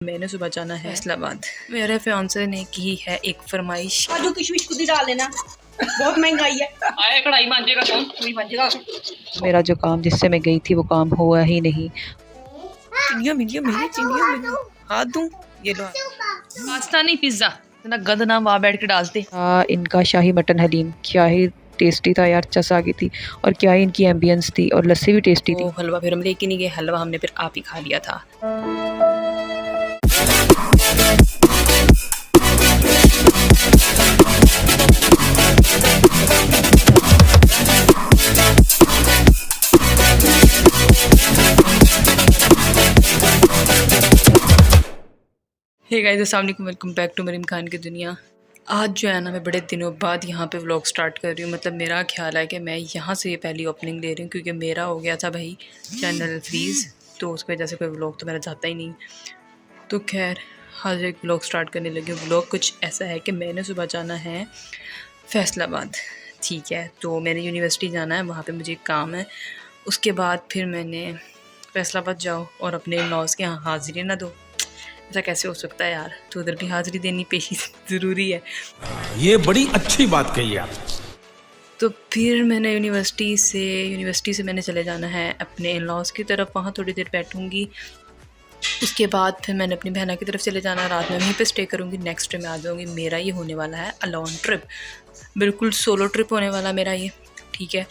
मैंने सुबह जाना है फैसलाबाद। मेरे फियांसे ने की है एक फरमाइश, काजू किशमिश खुद ही डाल लेना, बहुत महंगाई है। आए कढ़ाई मांजेगा कौन? कोई मांजेगा। मेरा जो काम जिससे मैं गई थी वो काम हुआ ही नहीं। चिनिया मिलिया मेरी चिनिया मिली, हाथ दूं? ये लो पास्ता नहीं पिज्जा, इतना गंद नाम वहाँ बैठ के डालते। इनका शाही मटन हलीम क्या ही टेस्टी था यार, चस आ गई थी। और क्या ही इनकी एम्बियंस थी, और लस्सी भी टेस्टी थी। हलवा फिर हम लेके नहीं गए, हलवा हमने फिर आप ही खा लिया था। हे गाइस, अस्सलाम वालेकुम, welcome back to Maryam Khan की दुनिया। आज जो है ना, मैं बड़े दिनों बाद यहाँ पे व्लॉग स्टार्ट कर रही हूँ। मतलब मेरा ख्याल है कि मैं यहाँ से ये पहली ओपनिंग ले रही हूँ, क्योंकि मेरा हो गया था भाई चैनल फ्रीज़, तो उसकी वजह से कोई व्लॉग तो मेरा जाता ही नहीं। तो खैर आज एक व्लॉग स्टार्ट करने लगी हूँ। व्लॉग कुछ ऐसा है कि मैंने सुबह जाना है फैसलाबाद, ठीक है। तो मैंने यूनिवर्सिटी जाना है, वहाँ पर मुझे काम है। उसके बाद फिर मैंने फैसलाबाद जाओ और अपने लॉज के यहाँ हाज़िरी ना दो, ऐसा कैसे हो सकता है यार। तो उधर भी हाज़िरी देनी पेशी ज़रूरी है। ये बड़ी अच्छी बात कही आप। तो फिर मैंने यूनिवर्सिटी से मैंने चले जाना है अपने इन लॉज की तरफ, वहाँ थोड़ी देर बैठूँगी। उसके बाद फिर मैंने अपनी बहना की तरफ चले जाना, रात में वहीं पे स्टे करूँगी। नेक्स्ट डे में आ जाऊँगी। मेरा ये होने वाला है अलोन ट्रिप, बिल्कुल सोलो ट्रिप होने वाला मेरा ये, ठीक है।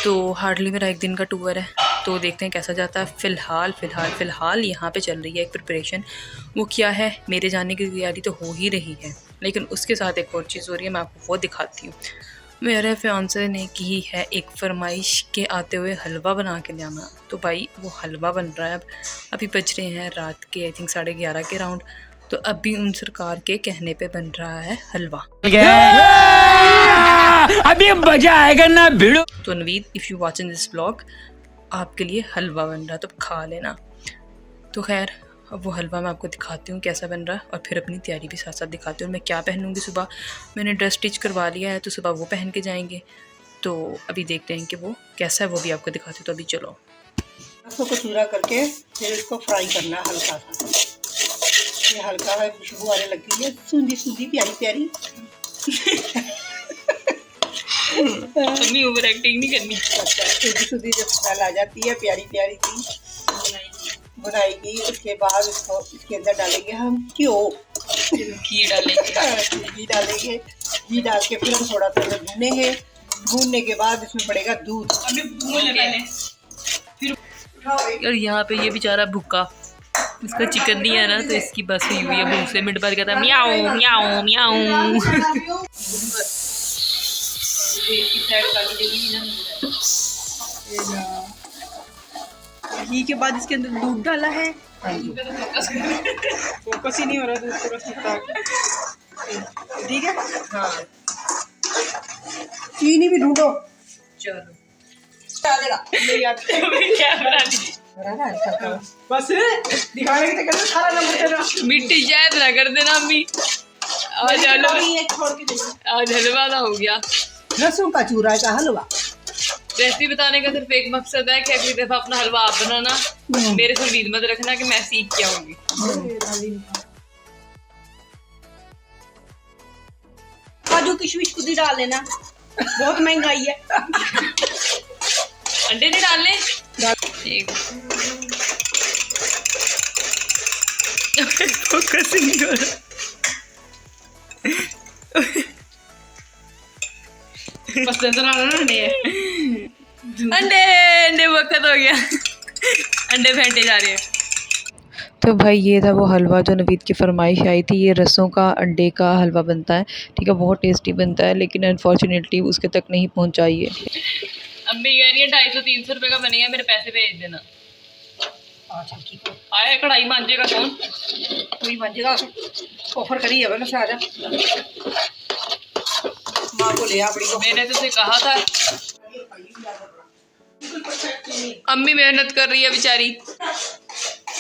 तो हार्डली मेरा एक दिन का टूर है, तो देखते हैं कैसा जाता है। फ़िलहाल यहाँ पे चल रही है एक प्रिपरेशन। वो क्या है, मेरे जाने की तैयारी तो हो ही रही है, लेकिन उसके साथ एक और चीज़ हो रही है, मैं आपको वो दिखाती हूँ। मेरे फियांसे ने की है एक फरमाइश के आते हुए हलवा बना के लाना। तो भाई वो हलवा बन रहा है। अभी बज रहे हैं रात के आई थिंक 11:30 के राउंड। तो अभी उन सरकार के कहने पे बन रहा है हलवा। अभी मजा आएगा ना भिड़ो। तो Naveed, if you watching this vlog, आपके लिए हलवा बन रहा है, तो खा लेना। तो खैर अब वो हलवा मैं आपको दिखाती हूँ कैसा बन रहा है, और फिर अपनी तैयारी भी साथ साथ दिखाती हूँ। मैं क्या पहनूँगी, सुबह मैंने ड्रेस स्टिच करवा लिया है, तो सुबह वो पहन के जाएंगे। तो अभी देखते हैं कि वो कैसा है, वो भी आपको दिखाती हूँ। तो अभी चलो, इसको कचूरा करके फिर इसको फ्राई करना हल्का सा। ये हल्का है, खुशबू आने लगी है, सूंधी प्यारी प्यारी। मम्मी ओवर एक्टिंग नहीं करनी। सूंधी जब स्मेल आ जाती है प्यारी प्यारी सी बनाएगी। उसके बाद इसको इसके अंदर डालेंगे हम घी डालेंगे। घी डाल के फिर हम थोड़ा सा भूनेंगे। भूनने के बाद इसमें पड़ेगा दूध। और यहाँ पे ये बेचारा भूखा, इसका चिकन नहीं है ना, तो इसकी बस हुई हुई है भूख से। मिनट बाद कहता है म्याऊं म्याऊं म्याऊं। घी के बाद इसके अंदर दूध डाला है। फोकस ही नहीं हो रहा दूध पूरा, ठीक है। हाँ, चीनी भी ढूंढो। चलो बस दिखाने के चक्कर में सारा नंबर मिट्टी शायद ना कर देना अम्मी। आज हलवा ना हो गया। लहसुन का चूरा का हलवा। रेसिपी बताने का सिर्फ एक मकसद है कि अगली दफा अपना हलवा आप बनाना, मेरे से उम्मीद मत रखना कि मैं सीख के आऊंगी। काजू किशमिश खुद ही डाल लेना, बहुत महंगाई है। अंडे नहीं डालने, फोकस नहीं हो रहा। अंडे वक्त हो गया, अंडे फेंटे जा रहे हैं। तो भाई ये था वो हलवा जो नवीद की फरमाइश आई थी। ये रसों का अंडे का हलवा बनता है, ठीक है, बहुत टेस्टी बनता है, लेकिन अनफॉर्चुनेटली उसके तक नहीं पहुंचा ये। अम्मी कह रही है 250-300 रुपये का बनेगा, मेरे पैसे भेज देना। आए कढ़ाई मांजेगा कौन? कोई मांजेगा, ऑफर करी है ना सारा। माँ को ले आ बड़ी को। मैंने तुझसे कहा था। अम्मी मेहनत कर रही है बेचारी।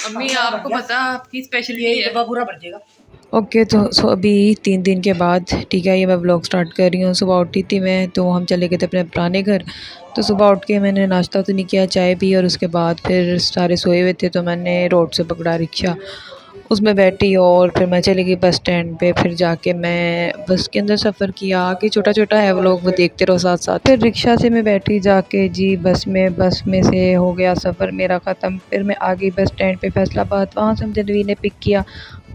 अम्मी आपको पता आपकी स्पेशलिटी है। पूरा भर जाएगा। ओके, तो अभी 3 दिन के बाद, ठीक है, ये मैं ब्लॉग स्टार्ट कर रही हूँ। सुबह उठी थी मैं, तो हम चले गए थे अपने पुराने घर। तो सुबह उठ के मैंने नाश्ता तो नहीं किया, चाय पी, और उसके बाद फिर सारे सोए हुए थे, तो मैंने रोड से पकड़ा रिक्शा। उसमें बैठी और फिर मैं चली गई बस स्टैंड पे। फिर जाके मैं बस के अंदर सफ़र किया। आगे छोटा छोटा है व्लॉग, वो देखते रहो साथ साथ। फिर रिक्शा से मैं बैठी जाके जी बस में से हो गया सफ़र मेरा ख़त्म। फिर मैं आ गई बस स्टैंड पे फैसलाबाद। वहाँ से मुझे नवीन ने पिक किया।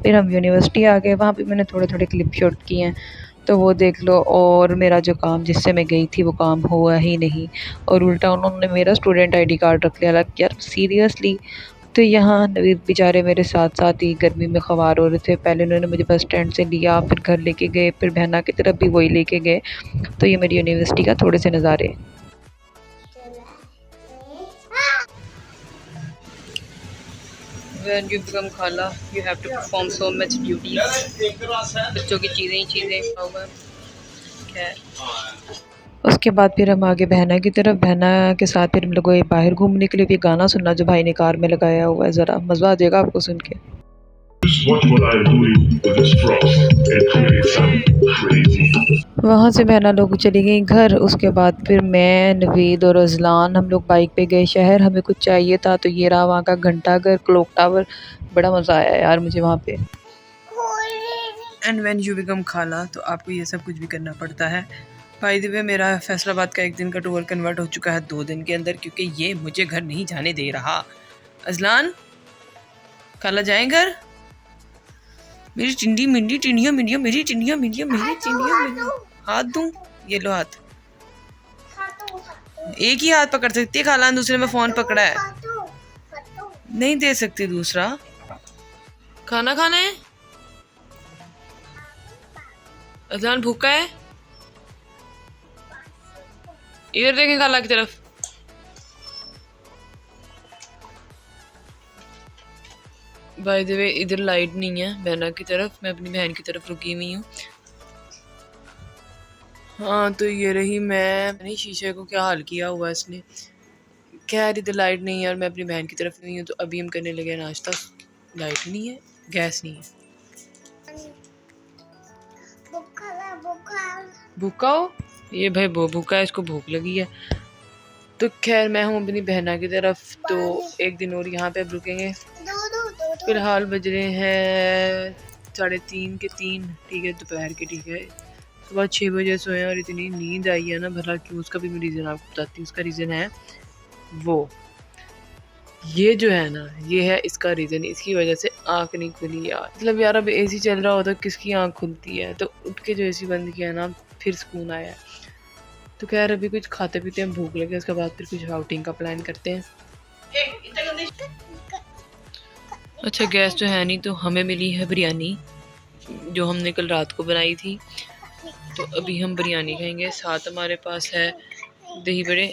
फिर हम यूनिवर्सिटी आ गए। वहाँ पे मैंने थोड़े थोड़े क्लिप शूट किए हैं, तो वो देख लो। और मेरा जो काम जिससे मैं गई थी वो काम हुआ ही नहीं, और उल्टा उन्होंने मेरा स्टूडेंट आईडी कार्ड रख लिया। लग यार सीरियसली। तो यहाँ नवीद बेचारे मेरे साथ साथ ही गर्मी में ख़वार हो रहे थे। पहले उन्होंने मुझे बस स्टैंड से लिया, फिर घर लेके गए, फिर बहना की तरफ भी वही लेके गए। तो ये मेरी यूनिवर्सिटी का थोड़े से नज़ारे। When you become खाला, you have to perform so much duties। बच्चों की चीज़ें ही चीज़ें होगा। खैर उसके बाद फिर हम आगे बहना की तरफ। बहना के साथ फिर हम लोग गए बाहर घूमने के लिए। भी गाना सुनना जो भाई ने कार में लगाया हुआ है, ज़रा मज़ा आ जाएगा आपको सुन के। वहाँ से बहना लोग चली गई घर। उसके बाद फिर मैं नवीद और अजलान हम लोग बाइक पे गए शहर। हमें कुछ चाहिए था, तो ये रहा वहाँ का घंटाघर, क्लॉक टावर। बड़ा मज़ा आया यार मुझे वहाँ पे। एंड व्हेन यू बिकम खाला तो आपको ये सब कुछ भी करना पड़ता है। बाय द वे मेरा फैसलाबाद का 1 दिन का टूर कन्वर्ट हो चुका है 2 दिन के अंदर, क्योंकि ये मुझे घर नहीं जाने दे रहा। अजलान, खाला जाएं घर? मेरी टिंडी मिंडी टिंडियों मिंडियों, मेरी टिंडियों मिंडियों, मेरी टिंडियों मिंडियों। हाथ दूं? ये लो हाथ। एक ही हाथ पकड़ सकती है खाला, दूसरे में फ़ोन पकड़ा है। नहीं दे सकती दूसरा। खाना खाना है? अजलान भूखा है? इधर देखें खाला की तरफ। बाय द वे इधर लाइट नहीं है बहना की तरफ, मैं अपनी बहन की तरफ रुकी हुई हूँ। हाँ तो ये रही मैं। नहीं शीशे को क्या हाल किया हुआ इसने। खैर इधर लाइट नहीं है और मैं अपनी बहन की तरफ नहीं हूँ। तो अभी हम करने लगे नाश्ता। लाइट नहीं है, गैस नहीं है। भूखा हो? ये भाई भूखा है, इसको भूख लगी है। तो खैर मैं हूँ अपनी बहना की तरफ। तो 1 दिन और यहाँ पे अब रुकेंगे। फिलहाल बज रहे हैं 3:30 के 3, ठीक है, दोपहर के। ठीक है, सुबह 6 बजे सोए और इतनी नींद आई है ना, भला क्यों, उसका भी मैं रीज़न आपको बताती हूँ। उसका रीज़न है वो, ये जो है ना, ये है इसका रीज़न। इसकी वजह से आँख नहीं खुली यार। मतलब यार अब एसी चल रहा होता किसकी आँख खुलती है। तो उठ के जो एसी बंद किया ना, फिर सुकून आया। तो खैर अभी कुछ खाते पीते हैं, भूख लगे, उसके बाद फिर कुछ आउटिंग का प्लान करते हैं। अच्छा गैस तो है नहीं, तो हमें मिली है बिरयानी जो हमने कल रात को बनाई थी। तो अभी हम बिरयानी खाएंगे। साथ हमारे पास है दही बड़े।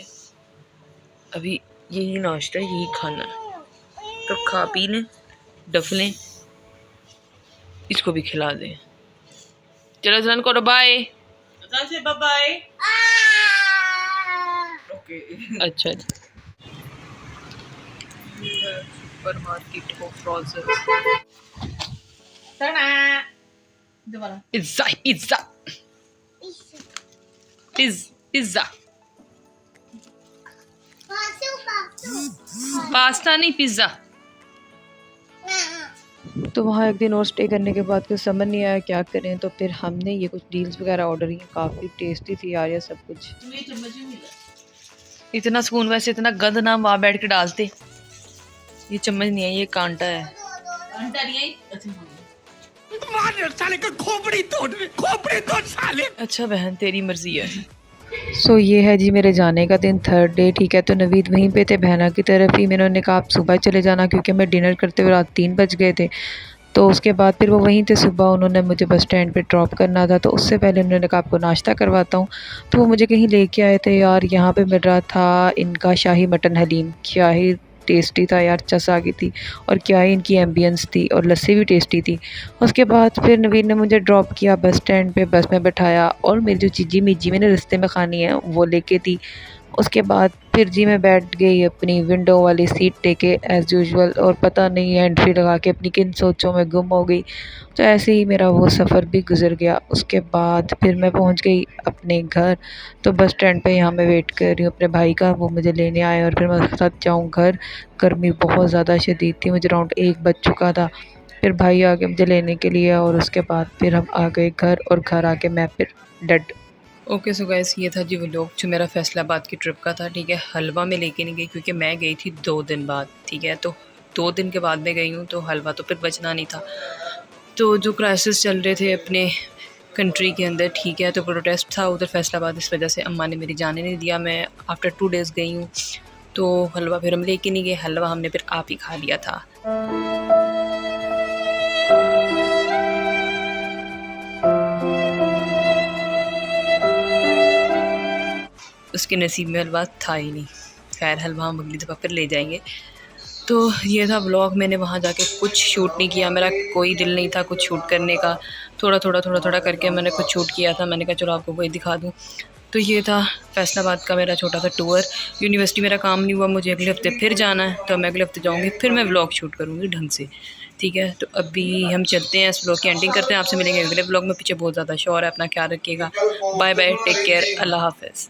अभी यही नाश्ता है, यही खाना है। तो खा पी लें, डफ लें, इसको भी खिला दें। चलो जलन करो, बाय। बाय। ओके अच्छा जी। सुपर मार्केट को frozen pizza pizza pizza pasta नहीं पिज्जा। तो वहाँ 1 दिन और स्टे करने के बाद कुछ समझ नहीं आया क्या करें। तो फिर हमने ये कुछ डील्स वगैरह ऑर्डर की। काफ़ी टेस्टी थी यार ये सब कुछ। इतना सुकून, वैसे इतना गंद ना वहाँ बैठ के डालते। ये चम्मच नहीं है, ये कांटा है। अच्छा बहन तेरी मर्जी है। सो ये है जी मेरे जाने का दिन, 3rd डे। ठीक है, तो नवीद वहीं पे थे बहना की तरफ ही। मैंने उन्होंने कहा आप सुबह चले जाना, क्योंकि मैं डिनर करते हुए रात 3 बज गए थे। तो उसके बाद फिर वो वहीं थे। सुबह उन्होंने मुझे बस स्टैंड पे ड्रॉप करना था, तो उससे पहले उन्होंने कहा आपको नाश्ता करवाता हूँ। तो वो मुझे कहीं लेके आए थे यार। यहाँ पे मिल रहा था इनका शाही मटन हलीम। क्या ही टेस्टी था यार, चस आ गई थी। और क्या ही इनकी एम्बियंस थी, और लस्सी भी टेस्टी थी। उसके बाद फिर नवीन ने मुझे ड्रॉप किया बस स्टैंड पे, बस में बैठाया, और मेरी जो चीज़ी मिजी मैंने रास्ते में खानी है वो लेके दी। उसके बाद फिर जी मैं बैठ गई अपनी विंडो वाली सीट लेके एज़ यूजुअल, और पता नहीं हैंड फ्री लगा के अपनी किन सोचों में गुम हो गई। तो ऐसे ही मेरा वो सफ़र भी गुजर गया। उसके बाद फिर मैं पहुंच गई अपने घर। तो बस स्टैंड पे यहाँ मैं वेट कर रही हूँ अपने भाई का, वो मुझे लेने आए और फिर मैं उसके साथ जाऊँ घर। गर्मी बहुत ज़्यादा शदीद थी, मुझे अराउंड 1 बज चुका था। फिर भाई आ गए मुझे लेने के लिए और उसके बाद फिर हम आ गए घर, और घर आके मैं फिर डेड। ओके सो गाइस, ये था जी व्लॉग जो मेरा फैसलाबाद की ट्रिप का था। ठीक है, हलवा में लेके नहीं गई क्योंकि मैं गई थी 2 दिन बाद। ठीक है, तो 2 दिन के बाद में गई हूँ तो हलवा तो फिर बचना नहीं था। तो जो क्राइसिस चल रहे थे अपने कंट्री के अंदर, ठीक है, तो प्रोटेस्ट था उधर फैसलाबाद, इस वजह से अम्मा ने मेरी जाने नहीं दिया। मैं आफ्टर 2 डेज़ गई हूँ तो हलवा फिर हम लेके नहीं गए, हलवा हमने फिर आप ही खा लिया था। उसके नसीब में हलवा था ही नहीं। खैर, हलवा हम अगली दफ़ा फिर ले जाएंगे। तो ये था व्लॉग। मैंने वहाँ जाके कुछ शूट नहीं किया, मेरा कोई दिल नहीं था कुछ शूट करने का। थोड़ा थोड़ा करके मैंने कुछ शूट किया था। मैंने कहा चलो आपको वही दिखा दूँ। तो ये था फैसलाबाद का मेरा छोटा सा टूर। यूनिवर्सिटी मेरा काम नहीं हुआ, मुझे अगले हफ्ते फिर जाना है, तो मैं अगले हफ्ते जाऊँगी, फिर मैं व्लॉग शूट करूँगी ढंग से। ठीक है, तो अभी हम चलते हैं, इस व्लॉग की एंडिंग करते हैं। आपसे मिलेंगे अगले व्लॉग में। पीछे बहुत ज़्यादा शोर है, अपना ख्याल रखिएगा। बाय बाय, टेक केयर, अल्लाह हाफ़िज़।